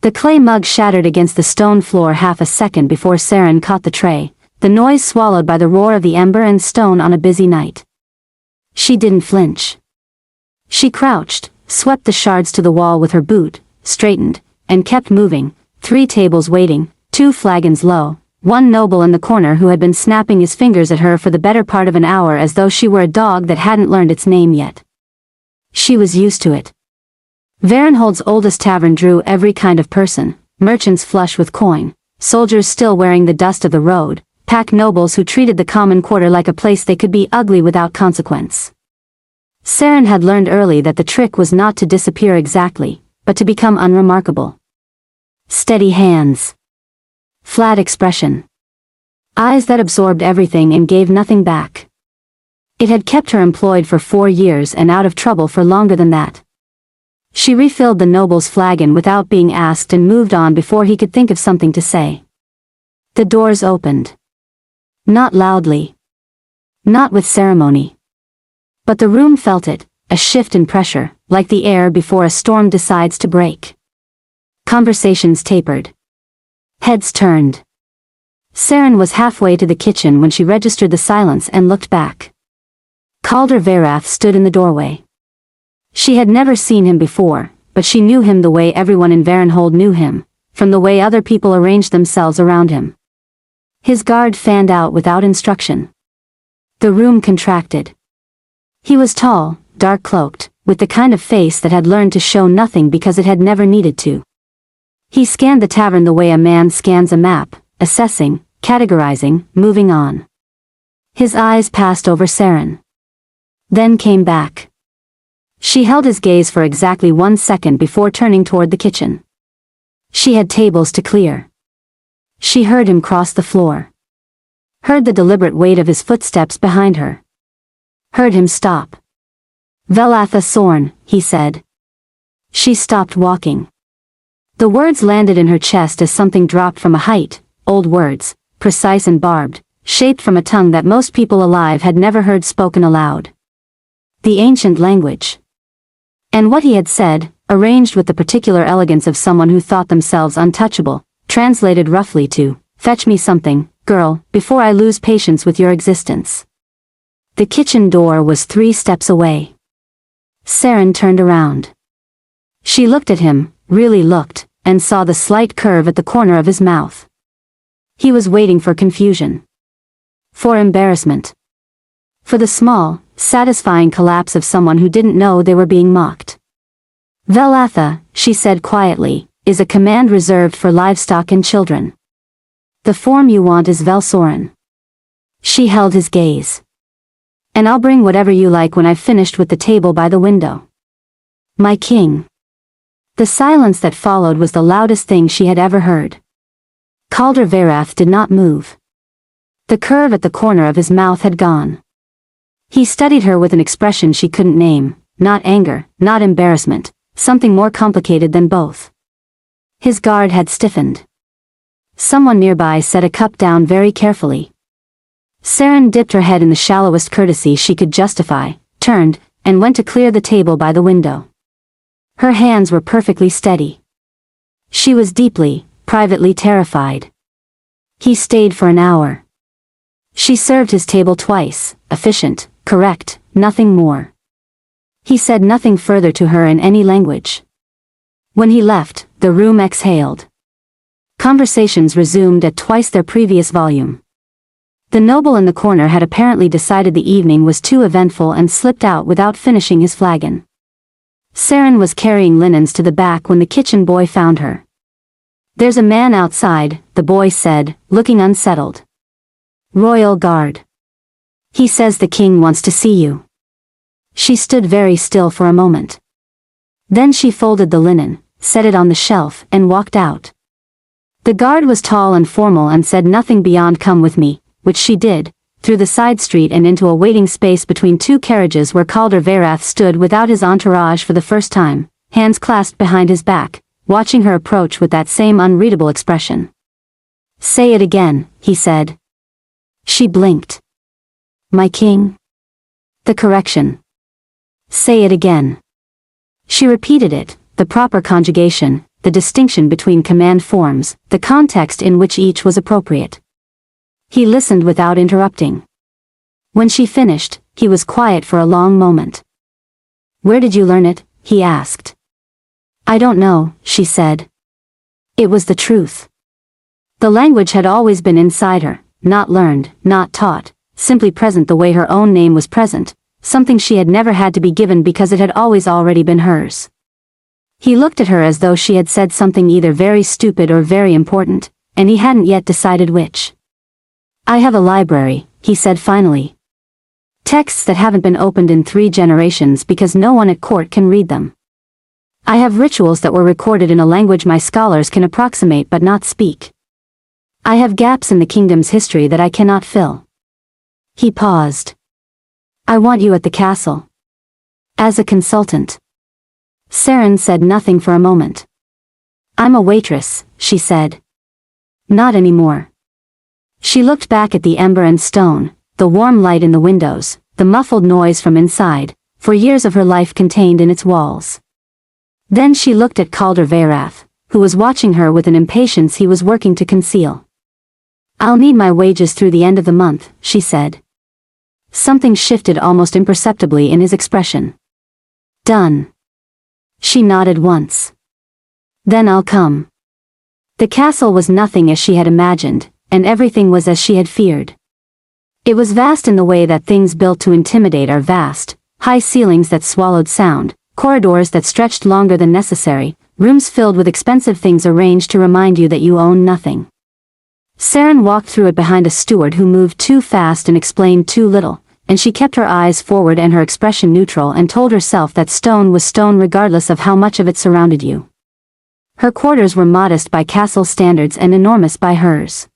The clay mug shattered against the stone floor half a second before Seren caught the tray, the noise swallowed by the roar of the ember and stone on a busy night. She didn't flinch. She crouched, swept the shards to the wall with her boot, straightened, and kept moving, 3 tables waiting, 2 flagons low, 1 noble in the corner who had been snapping his fingers at her for the better part of an hour as though she were a dog that hadn't learned its name yet. She was used to it. Varenhold's oldest tavern drew every kind of person, merchants flush with coin, soldiers still wearing the dust of the road, pack nobles who treated the common quarter like a place they could be ugly without consequence. Seren had learned early that the trick was not to disappear exactly, but to become unremarkable. Steady hands. Flat expression. Eyes that absorbed everything and gave nothing back. It had kept her employed for 4 years and out of trouble for longer than that. She refilled the noble's flagon without being asked and moved on before he could think of something to say. The doors opened. Not loudly. Not with ceremony. But the room felt it, a shift in pressure, like the air before a storm decides to break. Conversations tapered. Heads turned. Seren was halfway to the kitchen when she registered the silence and looked back. Calder Verath stood in the doorway. She had never seen him before, but she knew him the way everyone in Varenhold knew him, from the way other people arranged themselves around him. His guard fanned out without instruction. The room contracted. He was tall, dark-cloaked, with the kind of face that had learned to show nothing because it had never needed to. He scanned the tavern the way a man scans a map, assessing, categorizing, moving on. His eyes passed over Seren. Then came back. She held his gaze for exactly 1 second before turning toward the kitchen. She had tables to clear. She heard him cross the floor. Heard the deliberate weight of his footsteps behind her. Heard him stop. Velatha Sorn, he said. She stopped walking. The words landed in her chest as something dropped from a height, old words, precise and barbed, shaped from a tongue that most people alive had never heard spoken aloud. The ancient language. And what he had said, arranged with the particular elegance of someone who thought themselves untouchable, translated roughly to, "Fetch me something, girl, before I lose patience with your existence." The kitchen door was 3 steps away. Seren turned around. She looked at him, really looked, and saw the slight curve at the corner of his mouth. He was waiting for confusion. For embarrassment. For the small, satisfying collapse of someone who didn't know they were being mocked. "Velatha," she said quietly, "is a command reserved for livestock and children. The form you want is Velsoren." She held his gaze. "And I'll bring whatever you like when I've finished with the table by the window." "My king." The silence that followed was the loudest thing she had ever heard. Calder Verath did not move. The curve at the corner of his mouth had gone. He studied her with an expression she couldn't name, not anger, not embarrassment, something more complicated than both. His guard had stiffened. Someone nearby set a cup down very carefully. Seren dipped her head in the shallowest courtesy she could justify, turned, and went to clear the table by the window. Her hands were perfectly steady. She was deeply, privately terrified. He stayed for an hour. She served his table twice, efficient, correct, nothing more. He said nothing further to her in any language. When he left, the room exhaled. Conversations resumed at twice their previous volume. The noble in the corner had apparently decided the evening was too eventful and slipped out without finishing his flagon. Seren was carrying linens to the back when the kitchen boy found her. "There's a man outside," the boy said, looking unsettled. "Royal Guard. He says the king wants to see you." She stood very still for a moment. Then she folded the linen, set it on the shelf, and walked out. The guard was tall and formal and said nothing beyond "come with me," which she did, through the side street and into a waiting space between 2 carriages where Calder Verath stood without his entourage for the first time, hands clasped behind his back, watching her approach with that same unreadable expression. "Say it again," he said. She blinked. "My king?" The correction. "Say it again." She repeated it, the proper conjugation, the distinction between command forms, the context in which each was appropriate. He listened without interrupting. When she finished, he was quiet for a long moment. "Where did you learn it?" he asked. "I don't know," she said. It was the truth. The language had always been inside her, not learned, not taught, simply present the way her own name was present, something she had never had to be given because it had always already been hers. He looked at her as though she had said something either very stupid or very important, and he hadn't yet decided which. "I have a library," he said finally. "Texts that haven't been opened in 3 generations because no one at court can read them. I have rituals that were recorded in a language my scholars can approximate but not speak. I have gaps in the kingdom's history that I cannot fill." He paused. "I want you at the castle. As a consultant." Seren said nothing for a moment. "I'm a waitress," she said. "Not anymore." She looked back at the ember and stone, the warm light in the windows, the muffled noise from inside, for years of her life contained in its walls. Then she looked at Calder Veyrath, who was watching her with an impatience he was working to conceal. "I'll need my wages through the end of the month," she said. Something shifted almost imperceptibly in his expression. "Done." She nodded once. "Then I'll come." The castle was nothing as she had imagined, and everything was as she had feared. It was vast in the way that things built to intimidate are vast, high ceilings that swallowed sound, corridors that stretched longer than necessary, rooms filled with expensive things arranged to remind you that you own nothing. Seren walked through it behind a steward who moved too fast and explained too little, and she kept her eyes forward and her expression neutral and told herself that stone was stone regardless of how much of it surrounded you. Her quarters were modest by castle standards and enormous by hers.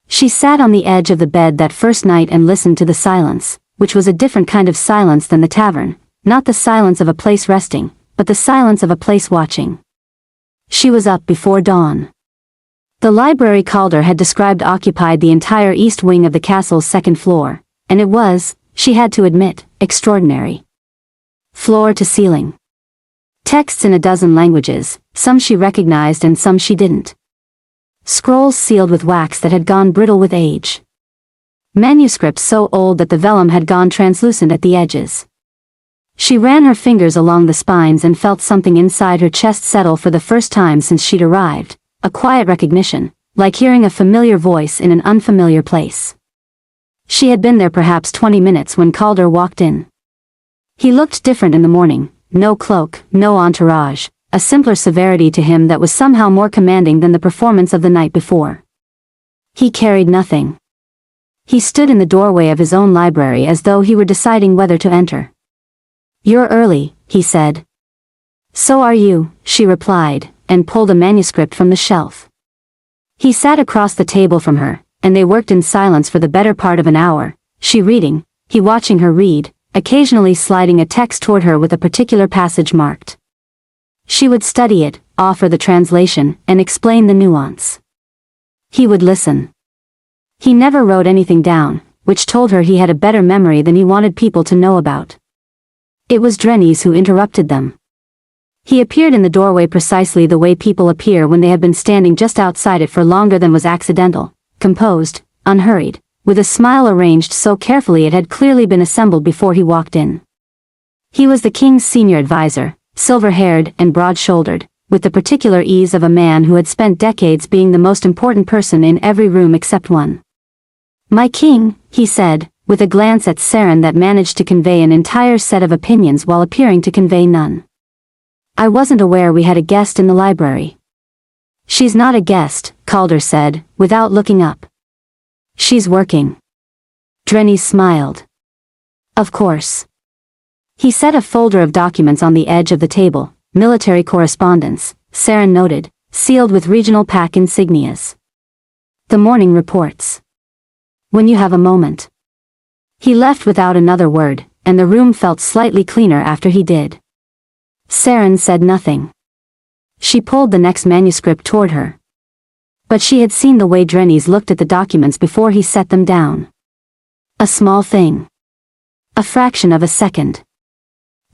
She sat on the edge of the bed that first night and listened to the silence, which was a different kind of silence than the tavern, not the silence of a place resting, but the silence of a place watching. She was up before dawn. The library Calder had described occupied the entire east wing of the castle's second floor, and it was, she had to admit, extraordinary. Floor to ceiling. Texts in a dozen languages, some she recognized and some she didn't. Scrolls sealed with wax that had gone brittle with age. Manuscripts so old that the vellum had gone translucent at the edges. She ran her fingers along the spines and felt something inside her chest settle for the first time since she'd arrived, a quiet recognition, like hearing a familiar voice in an unfamiliar place. She had been there perhaps 20 minutes when Calder walked in. He looked different in the morning, no cloak, no entourage, a simpler severity to him that was somehow more commanding than the performance of the night before. He carried nothing. He stood in the doorway of his own library as though he were deciding whether to enter. "You're early," he said. "So are you," she replied, and pulled a manuscript from the shelf. He sat across the table from her, and they worked in silence for the better part of an hour, she reading, he watching her read, occasionally sliding a text toward her with a particular passage marked. She would study it, offer the translation, and explain the nuance. He would listen. He never wrote anything down, which told her he had a better memory than he wanted people to know about. It was Drennies who interrupted them. He appeared in the doorway precisely the way people appear when they have been standing just outside it for longer than was accidental, composed, unhurried, with a smile arranged so carefully it had clearly been assembled before he walked in. He was the king's senior advisor, silver-haired and broad-shouldered, with the particular ease of a man who had spent decades being the most important person in every room except one. "My king," he said, with a glance at Seren that managed to convey an entire set of opinions while appearing to convey none. "I wasn't aware we had a guest in the library." "She's not a guest," Calder said, without looking up. "She's working." Drennies smiled. "Of course." He set a folder of documents on the edge of the table, military correspondence, Seren noted, sealed with regional pack insignias. "The morning reports. When you have a moment." He left without another word, and the room felt slightly cleaner after he did. Seren said nothing. She pulled the next manuscript toward her. But she had seen the way Drennies looked at the documents before he set them down. A small thing. A fraction of a second.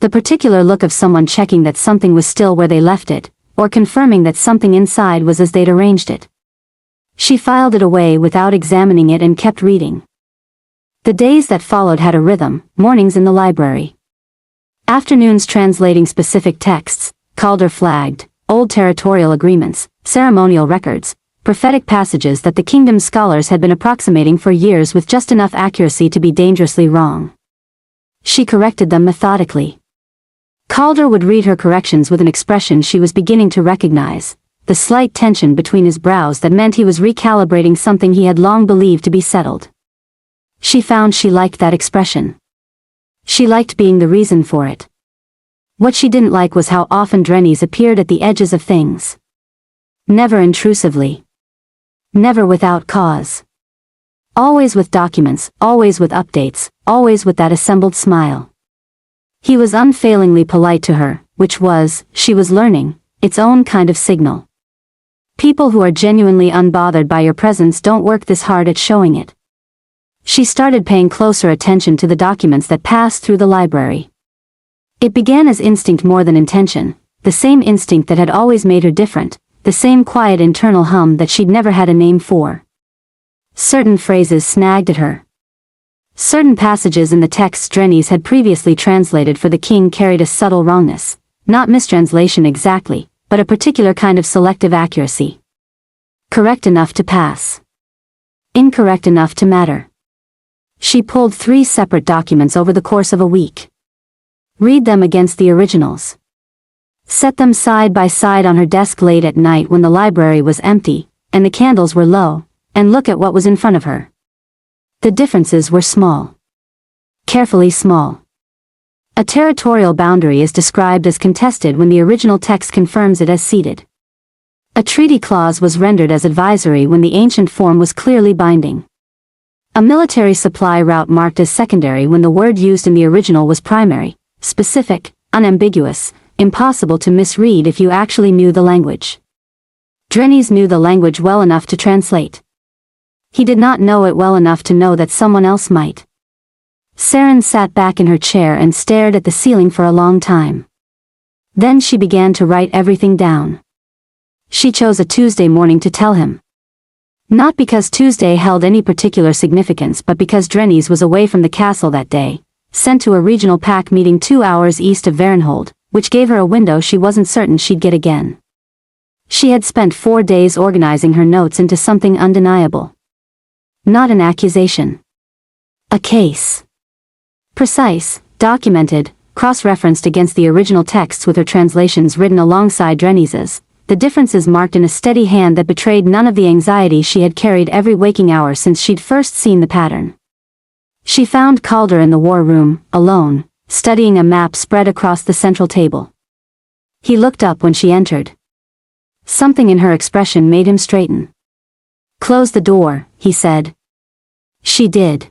The particular look of someone checking that something was still where they left it, or confirming that something inside was as they'd arranged it. She filed it away without examining it and kept reading. The days that followed had a rhythm, mornings in the library. Afternoons translating specific texts, Calder flagged, old territorial agreements, ceremonial records, prophetic passages that the kingdom's scholars had been approximating for years with just enough accuracy to be dangerously wrong. She corrected them methodically. Calder would read her corrections with an expression she was beginning to recognize, the slight tension between his brows that meant he was recalibrating something he had long believed to be settled. She found she liked that expression. She liked being the reason for it. What she didn't like was how often Drennies appeared at the edges of things. Never intrusively. Never without cause. Always with documents, always with updates, always with that assembled smile. He was unfailingly polite to her, which was, she was learning, its own kind of signal. People who are genuinely unbothered by your presence don't work this hard at showing it. She started paying closer attention to the documents that passed through the library. It began as instinct more than intention, the same instinct that had always made her different, the same quiet internal hum that she'd never had a name for. Certain phrases snagged at her. Certain passages in the texts Drennies had previously translated for the king carried a subtle wrongness, not mistranslation exactly, but a particular kind of selective accuracy. Correct enough to pass. Incorrect enough to matter. She pulled 3 separate documents over the course of a week. Read them against the originals. Set them side by side on her desk late at night when the library was empty, and the candles were low, and look at what was in front of her. The differences were small. Carefully small. A territorial boundary is described as contested when the original text confirms it as ceded. A treaty clause was rendered as advisory when the ancient form was clearly binding. A military supply route marked as secondary when the word used in the original was primary, specific, unambiguous, impossible to misread if you actually knew the language. Drennies knew the language well enough to translate. He did not know it well enough to know that someone else might. Seren sat back in her chair and stared at the ceiling for a long time. Then she began to write everything down. She chose a Tuesday morning to tell him. Not because Tuesday held any particular significance but because Drennies was away from the castle that day, sent to a regional pack meeting 2 hours east of Varenhold, which gave her a window she wasn't certain she'd get again. She had spent 4 days organizing her notes into something undeniable. Not an accusation. A case. Precise, documented, cross-referenced against the original texts with her translations written alongside Drennies's, the differences marked in a steady hand that betrayed none of the anxiety she had carried every waking hour since she'd first seen the pattern. She found Calder in the war room, alone, studying a map spread across the central table. He looked up when she entered. Something in her expression made him straighten. "Close the door," he said. She did.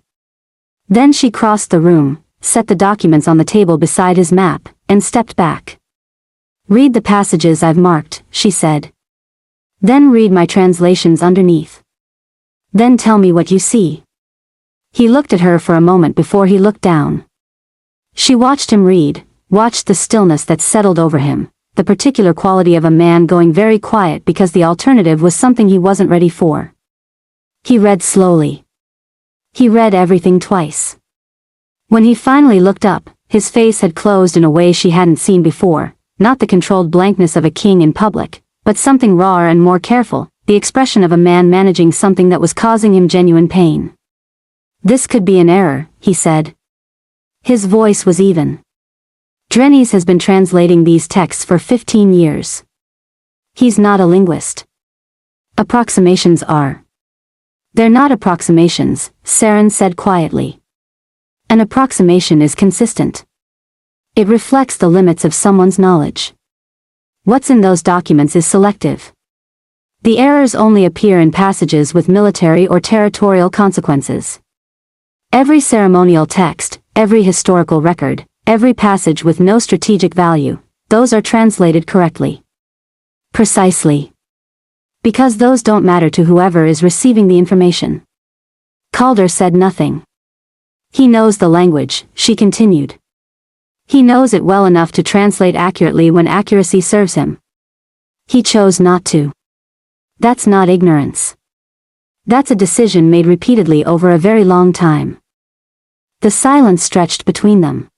Then she crossed the room, set the documents on the table beside his map, and stepped back. "Read the passages I've marked," she said. "Then read my translations underneath. Then tell me what you see." He looked at her for a moment before he looked down. She watched him read, watched the stillness that settled over him, the particular quality of a man going very quiet because the alternative was something he wasn't ready for. He read slowly. He read everything twice. When he finally looked up, his face had closed in a way she hadn't seen before, not the controlled blankness of a king in public, but something rawer and more careful, the expression of a man managing something that was causing him genuine pain. "This could be an error," he said. His voice was even. "Drennies has been translating these texts for 15 years. He's not a linguist. Approximations are." "They're not approximations," Seren said quietly. "An approximation is consistent. It reflects the limits of someone's knowledge. What's in those documents is selective. The errors only appear in passages with military or territorial consequences. Every ceremonial text, every historical record, every passage with no strategic value, those are translated correctly. Precisely. Because those don't matter to whoever is receiving the information." Calder said nothing. "He knows the language," she continued. "He knows it well enough to translate accurately when accuracy serves him. He chose not to. That's not ignorance. That's a decision made repeatedly over a very long time. The silence stretched between them.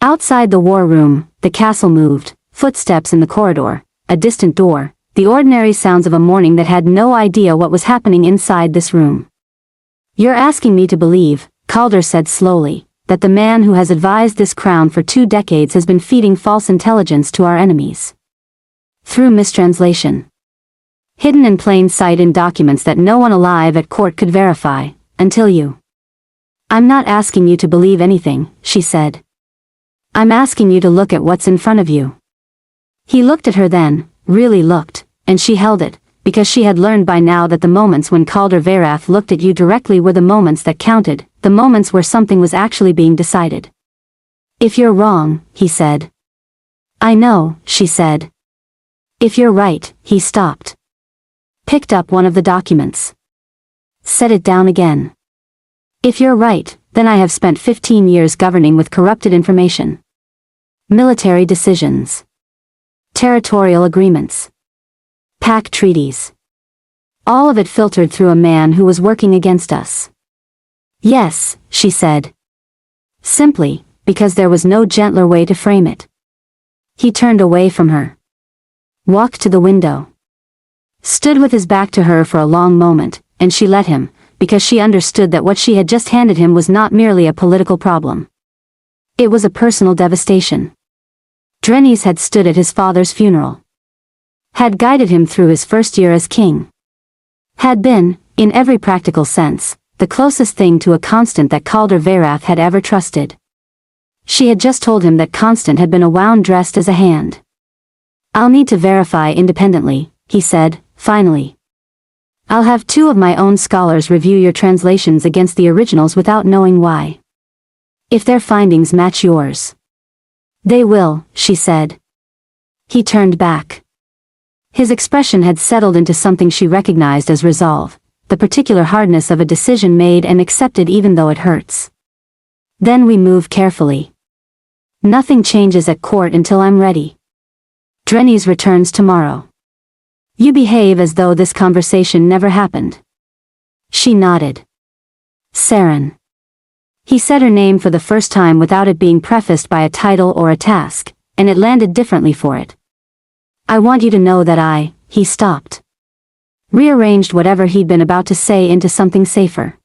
Outside the war room, the castle moved, footsteps in the corridor, a distant door, the ordinary sounds of a morning that had no idea what was happening inside this room. You're asking me to believe, Calder said slowly, that the man who has advised this crown for 2 decades has been feeding false intelligence to our enemies. Through mistranslation. Hidden in plain sight in documents that no one alive at court could verify, until you. I'm not asking you to believe anything, she said. I'm asking you to look at what's in front of you. He looked at her then, really looked, and she held it, because she had learned by now that the moments when Calder Verath looked at you directly were the moments that counted, the moments where something was actually being decided. If you're wrong, he said. I know, she said. If you're right, he stopped. Picked up one of the documents. Set it down again. If you're right, then I have spent 15 years governing with corrupted information. Military decisions. Territorial agreements. Pact treaties. All of it filtered through a man who was working against us. Yes, she said. Simply, because there was no gentler way to frame it. He turned away from her. Walked to the window. Stood with his back to her for a long moment, and she let him, because she understood that what she had just handed him was not merely a political problem. It was a personal devastation. Drenys had stood at his father's funeral. Had guided him through his first year as king. Had been, in every practical sense, the closest thing to a Constant that Calder Verath had ever trusted. She had just told him that Constant had been a wound dressed as a hand. I'll need to verify independently, he said, finally. I'll have 2 of my own scholars review your translations against the originals without knowing why. If their findings match yours. They will, she said. He turned back. His expression had settled into something she recognized as resolve, the particular hardness of a decision made and accepted even though it hurts. Then we move carefully. Nothing changes at court until I'm ready. Drenys returns tomorrow. You behave as though this conversation never happened. She nodded. Seren. He said her name for the first time without it being prefaced by a title or a task, and it landed differently for it. I want you to know that he stopped. Rearranged whatever he'd been about to say into something safer.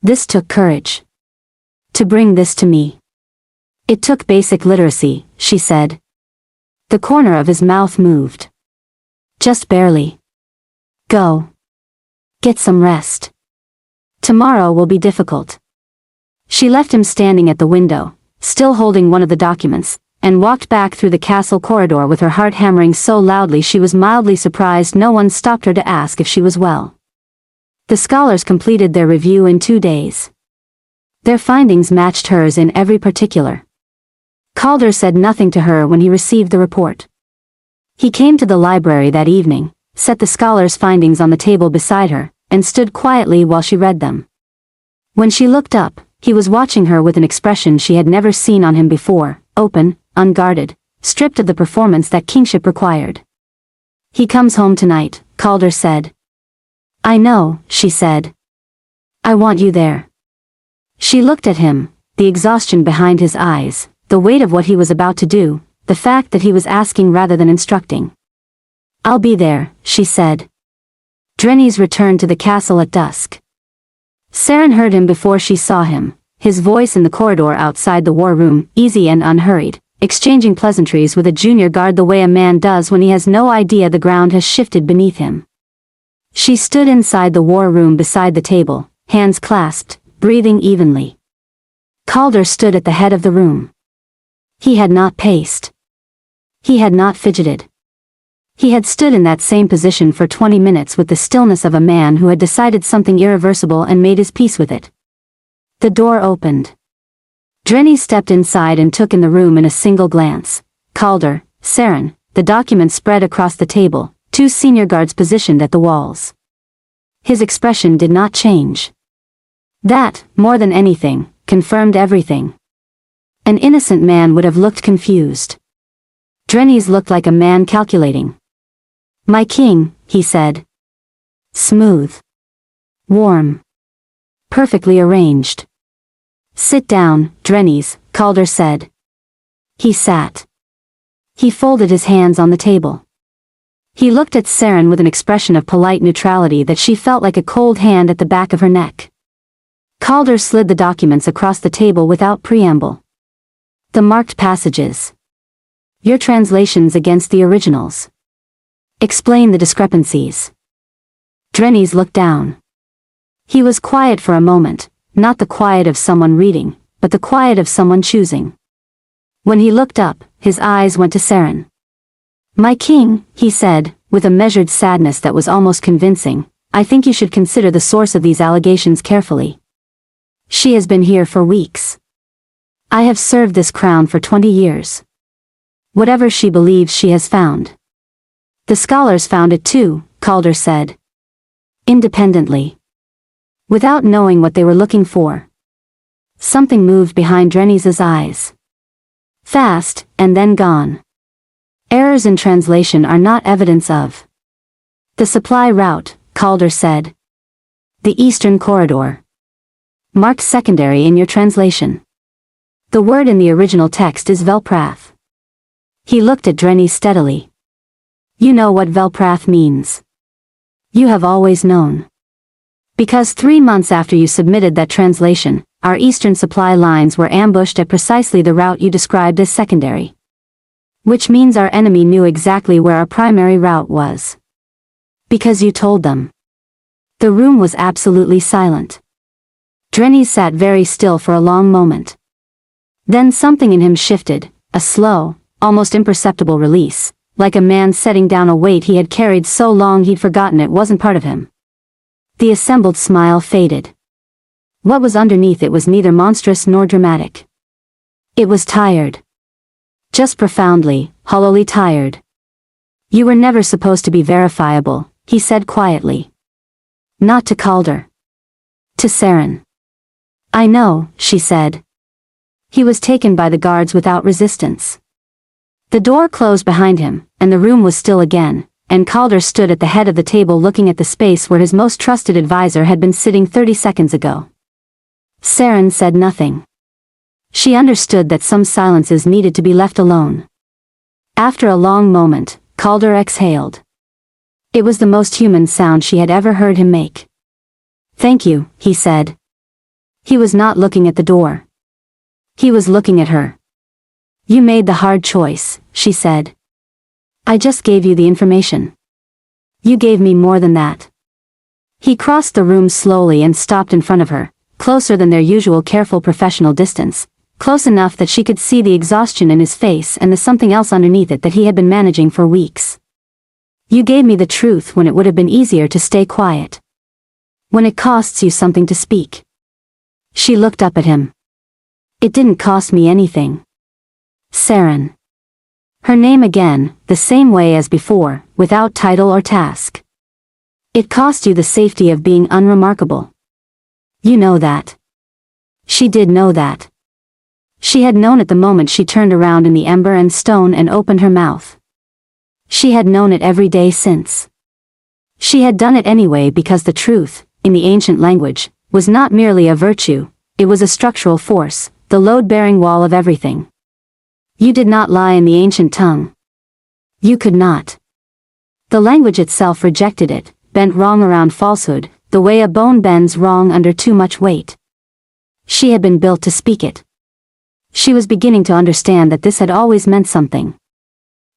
This took courage. To bring this to me. It took basic literacy, she said. The corner of his mouth moved. Just barely. Go. Get some rest. Tomorrow will be difficult. She left him standing at the window, still holding one of the documents, and walked back through the castle corridor with her heart hammering so loudly she was mildly surprised no one stopped her to ask if she was well. The scholars completed their review in 2 days. Their findings matched hers in every particular. Calder said nothing to her when he received the report. He came to the library that evening, set the scholars' findings on the table beside her, and stood quietly while she read them. When she looked up, he was watching her with an expression she had never seen on him before, open, unguarded, stripped of the performance that kingship required. He comes home tonight, Calder said. I know, she said. I want you there. She looked at him, the exhaustion behind his eyes, the weight of what he was about to do, the fact that he was asking rather than instructing. I'll be there, she said. Drenys returned to the castle at dusk. Seren heard him before she saw him, his voice in the corridor outside the war room, easy and unhurried, exchanging pleasantries with a junior guard the way a man does when he has no idea the ground has shifted beneath him. She stood inside the war room beside the table, hands clasped, breathing evenly. Calder stood at the head of the room. He had not paced. He had not fidgeted. He had stood in that same position for 20 minutes with the stillness of a man who had decided something irreversible and made his peace with it. The door opened. Drenys stepped inside and took in the room in a single glance. Calder, Seren, the document spread across the table, 2 senior guards positioned at the walls. His expression did not change. That, more than anything, confirmed everything. An innocent man would have looked confused. Drenys looked like a man calculating. My king, he said. Smooth. Warm. Perfectly arranged. Sit down, Drennies, Calder said. He sat. He folded his hands on the table. He looked at Seren with an expression of polite neutrality that she felt like a cold hand at the back of her neck. Calder slid the documents across the table without preamble. The marked passages. Your translations against the originals. Explain the discrepancies. Drennies looked down. He was quiet for a moment, not the quiet of someone reading, but the quiet of someone choosing. When he looked up, his eyes went to Seren. My king, he said, with a measured sadness that was almost convincing, I think you should consider the source of these allegations carefully. She has been here for weeks. I have served this crown for 20 years. Whatever she believes she has found. The scholars found it too, Calder said. Independently. Without knowing what they were looking for. Something moved behind Drennies' eyes. Fast, and then gone. Errors in translation are not evidence of. The supply route, Calder said. The Eastern Corridor. Marked secondary in your translation. The word in the original text is Velprath. He looked at Drennies steadily. You know what Velprath means. You have always known. Because 3 months after you submitted that translation, our eastern supply lines were ambushed at precisely the route you described as secondary. Which means our enemy knew exactly where our primary route was. Because you told them. The room was absolutely silent. Drennies sat very still for a long moment. Then something in him shifted, a slow, almost imperceptible release, like a man setting down a weight he had carried so long he'd forgotten it wasn't part of him. The assembled smile faded. What was underneath it was neither monstrous nor dramatic. It was tired. Just profoundly, hollowly tired. You were never supposed to be verifiable, he said quietly. Not to Calder. To Seren. I know, she said. He was taken by the guards without resistance. The door closed behind him, and the room was still again, and Calder stood at the head of the table looking at the space where his most trusted advisor had been sitting 30 seconds ago. Seren said nothing. She understood that some silences needed to be left alone. After a long moment, Calder exhaled. It was the most human sound she had ever heard him make. Thank you, he said. He was not looking at the door. He was looking at her. You made the hard choice, she said. I just gave you the information. You gave me more than that. He crossed the room slowly and stopped in front of her, closer than their usual careful professional distance, close enough that she could see the exhaustion in his face and the something else underneath it that he had been managing for weeks. You gave me the truth when it would have been easier to stay quiet. When it costs you something to speak. She looked up at him. It didn't cost me anything. Seren. Her name again, the same way as before, without title or task. It cost you the safety of being unremarkable. You know that. She did know that. She had known it the moment she turned around in the ember and stone and opened her mouth. She had known it every day since. She had done it anyway because the truth, in the ancient language, was not merely a virtue, it was a structural force, the load-bearing wall of everything. You did not lie in the ancient tongue. You could not. The language itself rejected it, bent wrong around falsehood, the way a bone bends wrong under too much weight. She had been built to speak it. She was beginning to understand that this had always meant something.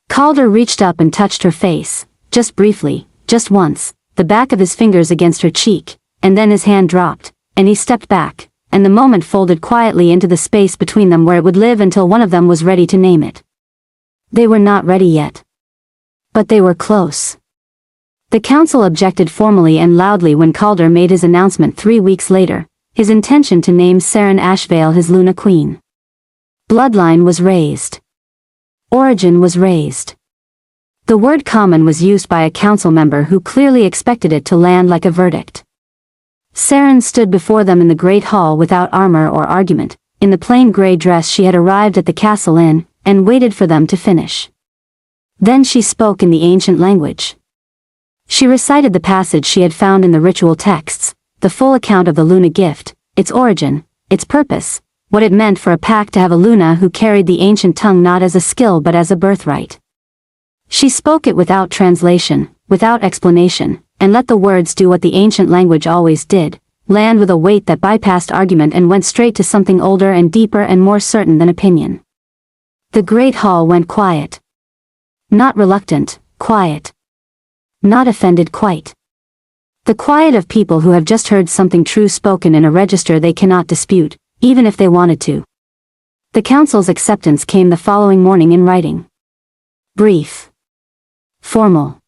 Calder reached up and touched her face, just briefly, just once, the back of his fingers against her cheek, and then his hand dropped, and he stepped back, and the moment folded quietly into the space between them where it would live until one of them was ready to name it. They were not ready yet. But they were close. The council objected formally and loudly when Calder made his announcement 3 weeks later, his intention to name Seren Ashveil his Luna Queen. Bloodline was raised. Origin was raised. The word common was used by a council member who clearly expected it to land like a verdict. Seren stood before them in the great hall without armor or argument, in the plain gray dress she had arrived at the castle in, and waited for them to finish. Then she spoke in the ancient language. She recited the passage she had found in the ritual texts, the full account of the Luna gift, its origin, its purpose, what it meant for a pack to have a Luna who carried the ancient tongue not as a skill but as a birthright. She spoke it without translation, without explanation, and let the words do what the ancient language always did, land with a weight that bypassed argument and went straight to something older and deeper and more certain than opinion. The great hall went quiet. Not reluctant, quiet. Not offended quite. The quiet of people who have just heard something true spoken in a register they cannot dispute, even if they wanted to. The council's acceptance came the following morning in writing. Brief. Formal.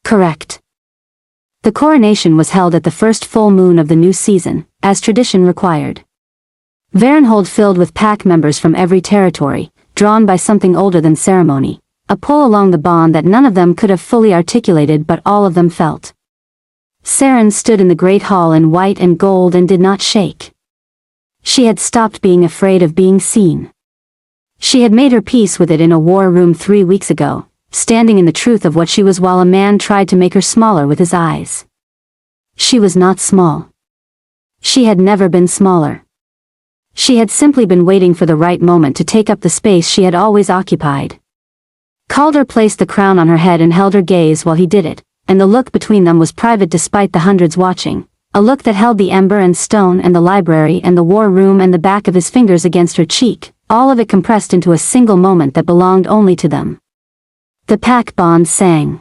Correct. The coronation was held at the first full moon of the new season, as tradition required. Varenhold filled with pack members from every territory, drawn by something older than ceremony, a pull along the bond that none of them could have fully articulated but all of them felt. Seren stood in the great hall in white and gold and did not shake. She had stopped being afraid of being seen. She had made her peace with it in a war room 3 weeks ago, standing in the truth of what she was while a man tried to make her smaller with his eyes. She was not small. She had never been smaller. She had simply been waiting for the right moment to take up the space she had always occupied. Calder placed the crown on her head and held her gaze while he did it, and the look between them was private despite the hundreds watching, a look that held the ember and stone and the library and the war room and the back of his fingers against her cheek, all of it compressed into a single moment that belonged only to them. The pack bond sang.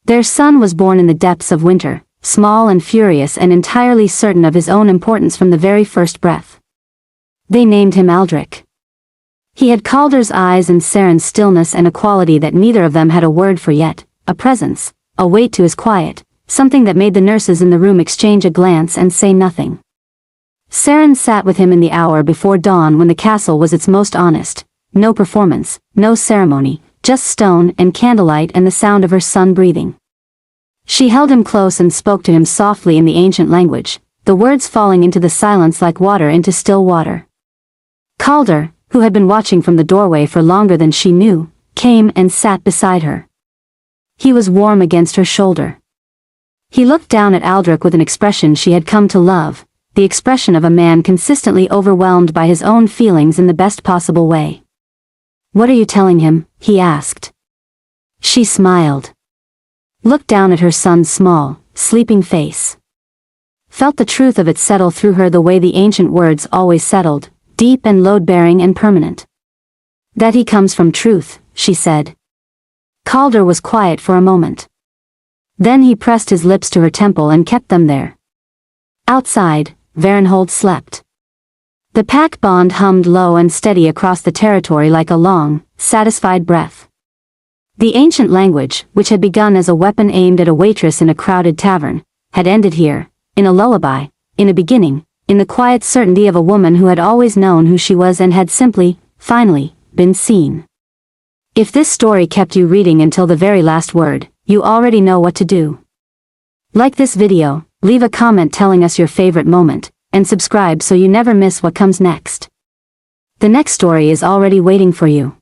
Their son was born in the depths of winter, small and furious and entirely certain of his own importance from the very first breath. They named him Aldrich. He had Calder's eyes and Seren's stillness and a quality that neither of them had a word for yet, a presence, a weight to his quiet, something that made the nurses in the room exchange a glance and say nothing. Seren sat with him in the hour before dawn when the castle was its most honest, no performance, no ceremony, just stone and candlelight and the sound of her son breathing. She held him close and spoke to him softly in the ancient language, the words falling into the silence like water into still water. Calder, who had been watching from the doorway for longer than she knew, came and sat beside her. He was warm against her shoulder. He looked down at Aldrich with an expression she had come to love, the expression of a man consistently overwhelmed by his own feelings in the best possible way. "What are you telling him?" he asked. She smiled. Looked down at her son's small, sleeping face. Felt the truth of it settle through her the way the ancient words always settled, deep and load-bearing and permanent. "That he comes from truth," she said. Calder was quiet for a moment. Then he pressed his lips to her temple and kept them there. Outside, Varenhold slept. The pack bond hummed low and steady across the territory like a long, satisfied breath. The ancient language, which had begun as a weapon aimed at a waitress in a crowded tavern, had ended here, in a lullaby, in a beginning, in the quiet certainty of a woman who had always known who she was and had simply, finally, been seen. If this story kept you reading until the very last word, you already know what to do. Like this video, leave a comment telling us your favorite moment, and subscribe so you never miss what comes next. The next story is already waiting for you.